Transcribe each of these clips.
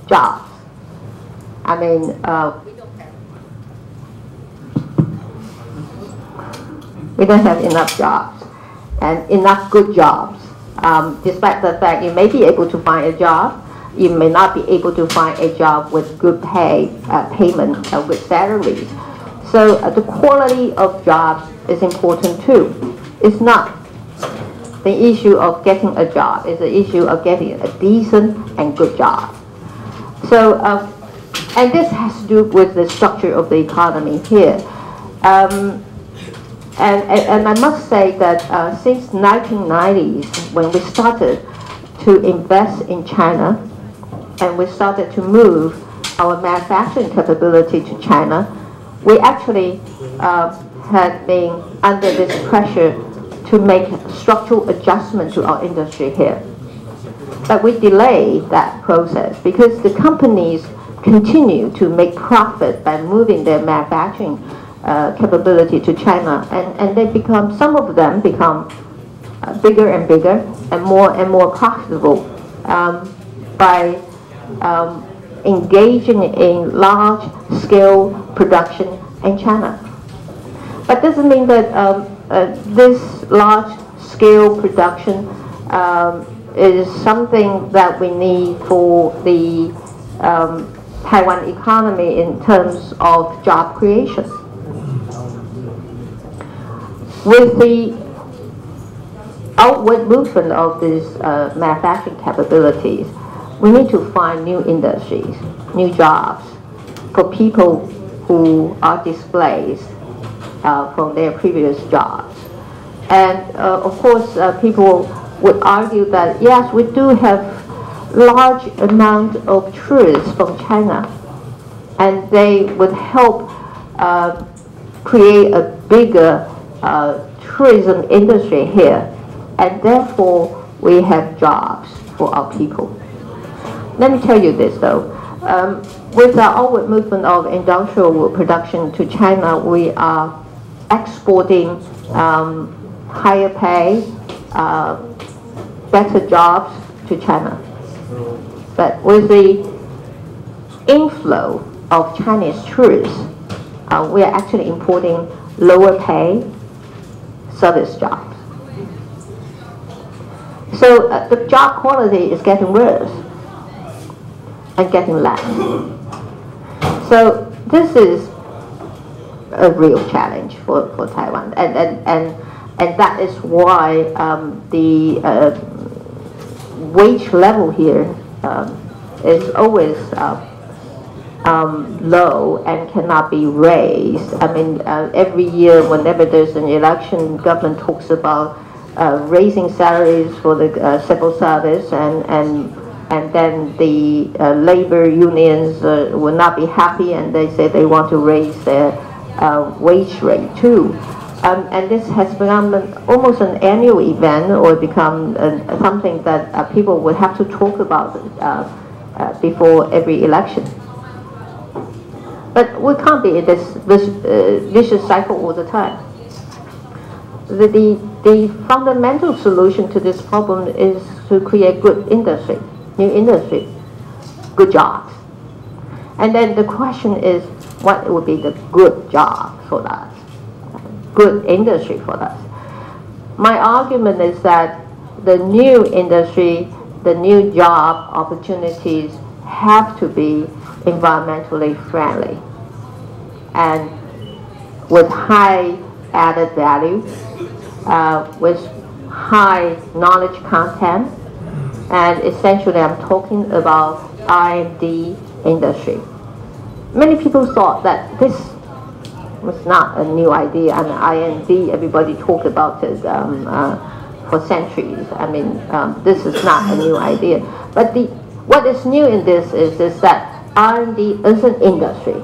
jobs. I mean, we don't have enough jobs and enough good jobs. Despite the fact you may be able to find a job, you may not be able to find a job with good payment, with salaries. So the quality of jobs is important too. It's not the issue of getting a job, it's the issue of getting a decent and good job. So, and this has to do with the structure of the economy here. And I must say that since 1990s, when we started to invest in China, and we started to move our manufacturing capability to China, we actually had been under this pressure to make structural adjustment to our industry here. But we delayed that process because the companies continue to make profit by moving their manufacturing capability to China, and they become, some of them become bigger and bigger and more profitable by engaging in large-scale production in China. But doesn't mean that this large-scale production is something that we need for the Taiwan economy in terms of job creation. With the outward movement of these manufacturing capabilities, we need to find new industries, new jobs for people who are displaced from their previous jobs. And of course, people would argue that yes, we do have large amount of tourists from China, and they would help create a bigger tourism industry here, and therefore we have jobs for our people. Let me tell you this though, with our outward movement of industrial production to China, we are exporting higher pay, better jobs to China. But with the inflow of Chinese tourists, we are actually importing lower pay service jobs. So the job quality is getting worse and getting less. So this is a real challenge for Taiwan, and that is why the wage level here is always low and cannot be raised. I mean, every year whenever there's an election, government talks about raising salaries for the civil service, and then the labor unions will not be happy, and they say they want to raise their wage rate too. And this has become almost an annual event, or become something that people would have to talk about before every election. But we can't be in this vicious cycle all the time. The fundamental solution to this problem is to create good industry, new industry, good jobs. And then the question is, what would be the good job for us? Good industry for us. My argument is that the new industry, the new job opportunities have to be environmentally friendly and with high added value, with high knowledge content, and essentially I'm talking about R&D industry. Many people thought that this was not a new idea. I mean, R&D, everybody talked about it for centuries. I mean, this is not a new idea. But what is new in this is that R&D is an industry.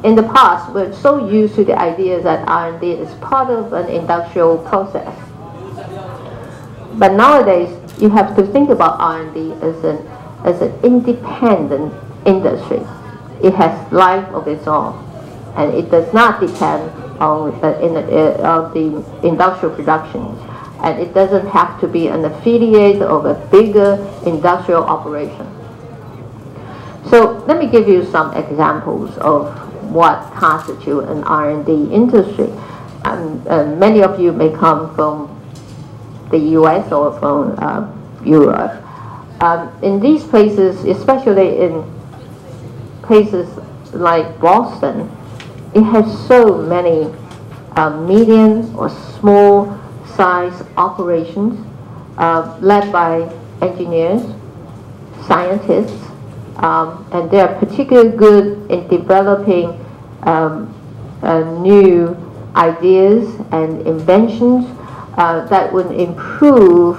In the past, we're so used to the idea that R&D is part of an industrial process. But nowadays, you have to think about R&D as an independent industry. It has life of its own, and it does not depend on the industrial production, and it doesn't have to be an affiliate of a bigger industrial operation. So let me give you some examples of what constitutes an R&D industry. Many of you may come from the US or from Europe. In these places, especially in places like Boston, it has so many medium or small size operations led by engineers, scientists, and they are particularly good in developing new ideas and inventions that would improve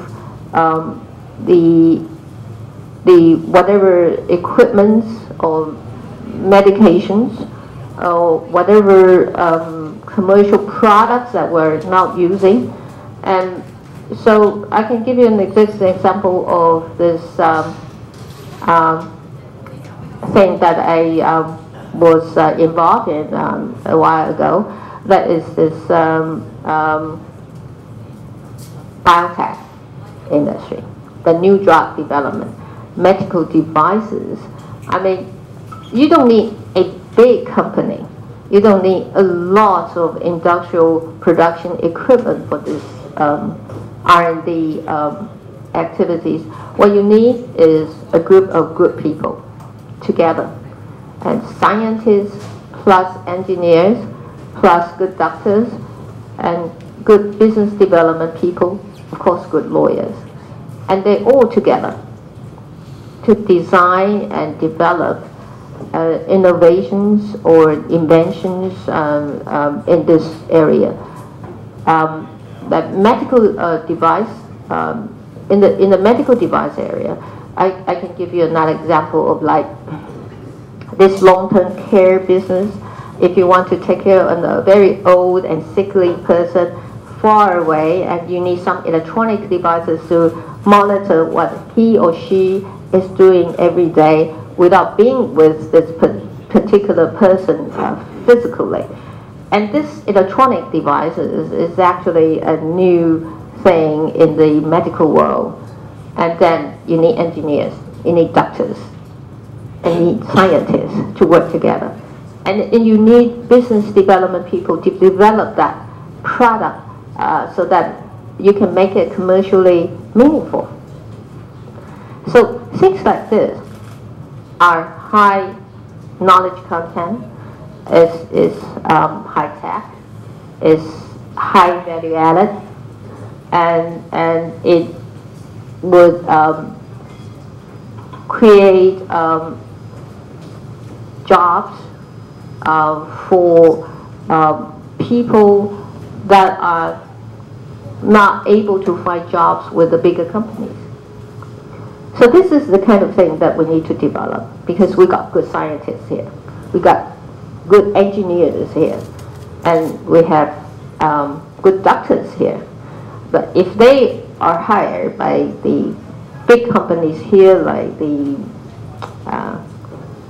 the whatever equipments or medications or whatever commercial products that we're not using. And so I can give you an example of this thing that I was involved in a while ago. That is this biotech industry, the new drug development, medical devices. I mean, you don't need a big company. You don't need a lot of industrial production equipment for this R&D activities. What you need is a group of good people together, and scientists plus engineers plus good doctors and good business development people, of course good lawyers, and they all together to design and develop innovations or inventions in this area. That medical device, in the medical device area, I can give you another example of like this long-term care business. If you want to take care of a very old and sickly person far away, and you need some electronic devices to monitor what he or she is doing every day without being with this particular person physically. And this electronic device is actually a new thing in the medical world. And then you need engineers, you need doctors, and you need scientists to work together. And you need business development people to develop that product so that you can make it commercially meaningful. So things like this are high knowledge content, is high tech, is high value added, and it would create jobs for people that are not able to find jobs with the bigger companies. So this is the kind of thing that we need to develop, because we got good scientists here, we got good engineers here, and we have good doctors here. But if they are hired by the big companies here, like the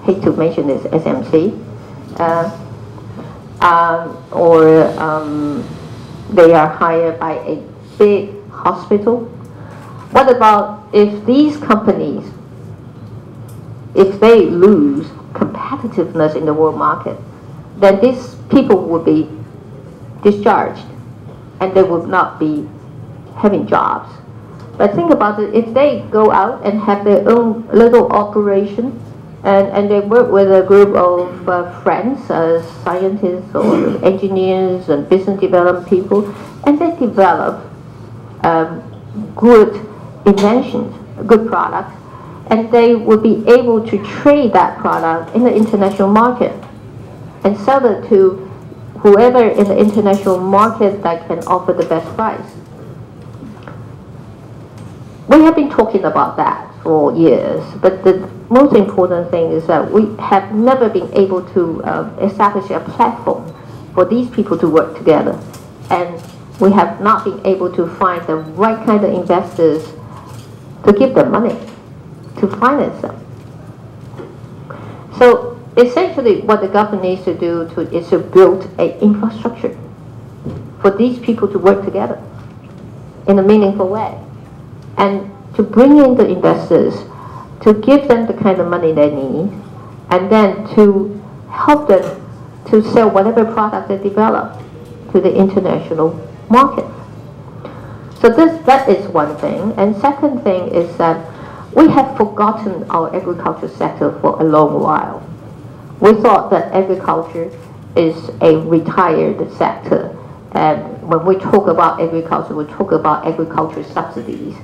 hate to mention this, SMC, or they are hired by a big hospital. What about if these companies, if they lose competitiveness in the world market, then these people will be discharged and they will not be having jobs. But think about it, if they go out and have their own little operation and they work with a group of friends, scientists or engineers and business development people, and they develop good inventions, good products, and they will be able to trade that product in the international market and sell it to whoever in the international market that can offer the best price. We have been talking about that for years, but the most important thing is that we have never been able to establish a platform for these people to work together, and we have not been able to find the right kind of investors to give them money to finance them. So essentially what the government needs to do is to build an infrastructure for these people to work together in a meaningful way, and to bring in the investors to give them the kind of money they need and then to help them to sell whatever product they develop to the international market. So that is one thing. And second thing is that we have forgotten our agriculture sector for a long while. We thought that agriculture is a retired sector. And when we talk about agriculture, we talk about agriculture subsidies.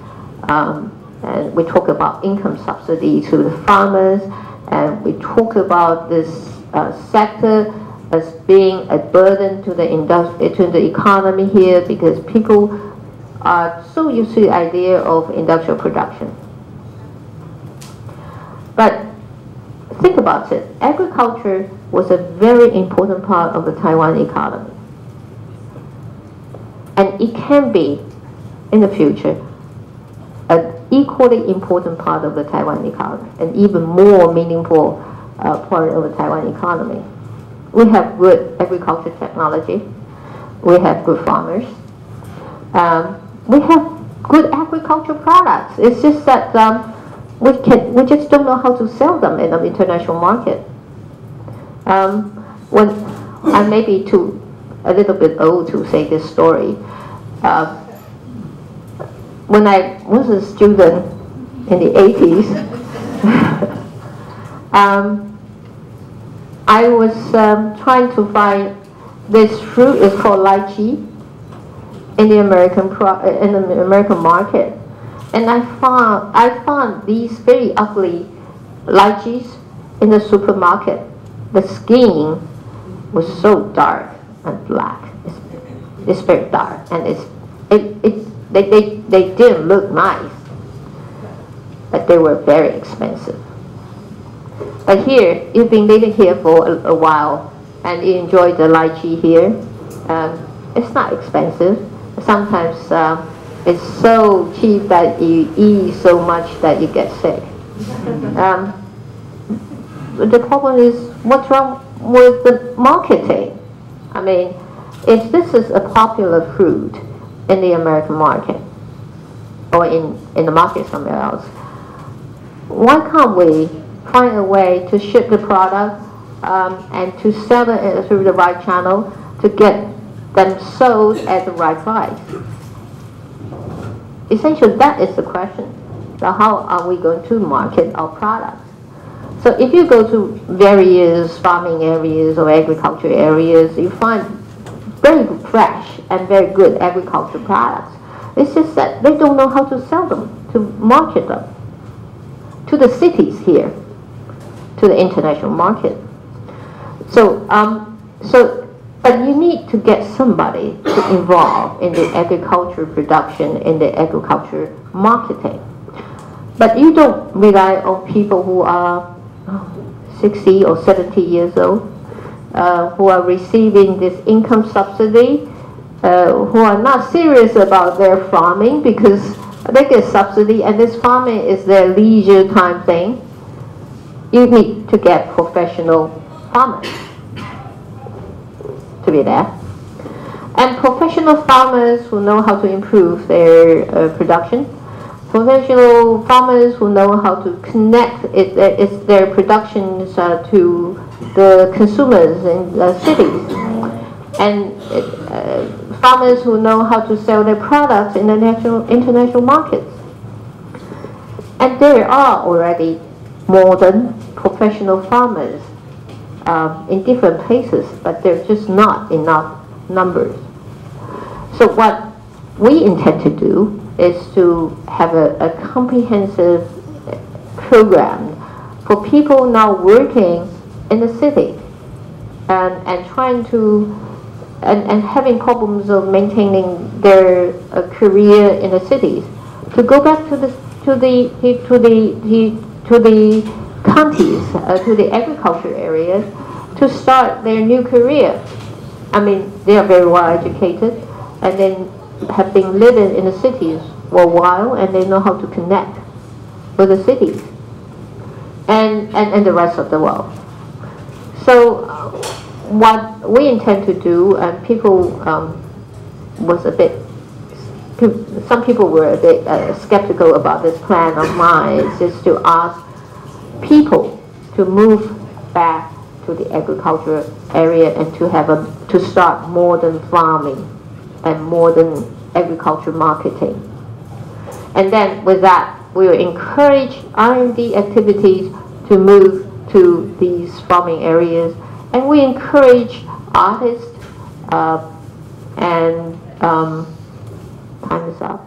And we talk about income subsidy to the farmers. And we talk about this sector as being a burden to the economy here, because people are so used to the idea of industrial production. But think about it. Agriculture was a very important part of the Taiwan economy. And it can be, in the future, an equally important part of the Taiwan economy, an even more meaningful part of the Taiwan economy. We have good agriculture technology. We have good farmers. We have good agricultural products. It's just that we just don't know how to sell them in the international market. When I may be a little bit old to say this story. When I was a student in the 80s, I was trying to find this fruit. It's called lychee in the American market, and I found these very ugly lychees in the supermarket. The skin was so dark and black. It's very dark, and they didn't look nice, but they were very expensive. But here, you've been living here for a while, and you enjoy the lychee here. It's not expensive. Sometimes it's so cheap that you eat so much that you get sick. The problem is, what's wrong with the marketing? I mean, if this is a popular fruit in the American market, or in the market somewhere else, why can't we find a way to ship the product and to sell it through the right channel to get them sold at the right price? Essentially, that is the question. So how are we going to market our products? So if you go to various farming areas or agriculture areas, you find very fresh and very good agriculture products. It's just that they don't know how to sell them, to market them to the cities here, to the international market. But you need to get somebody to involve in the agriculture production, in the agriculture marketing. But you don't rely on people who are 60 or 70 years old, who are receiving this income subsidy, who are not serious about their farming because they get subsidy and this farming is their leisure time thing. You need to get professional farmers to be there. And professional farmers who know how to improve their production, professional farmers who know how to connect their productions to the consumers in the cities, and farmers who know how to sell their products in the international markets. And there are already modern professional farmers in different places, but they're just not enough numbers. So what we intend to do is to have a comprehensive program for people now working in the city and trying to and having problems of maintaining their career in the cities, to go back to the counties, to the agriculture areas, to start their new career. I mean, they are very well educated, and then have been living in the cities for a while, and they know how to connect with the cities and the rest of the world. So what we intend to do, and people some people were a bit skeptical about this plan of mine, is just to ask people to move back to the agriculture area and to start modern farming and modern agriculture marketing. And then with that, we will encourage R&D activities to move to these farming areas, and we encourage artists time is up.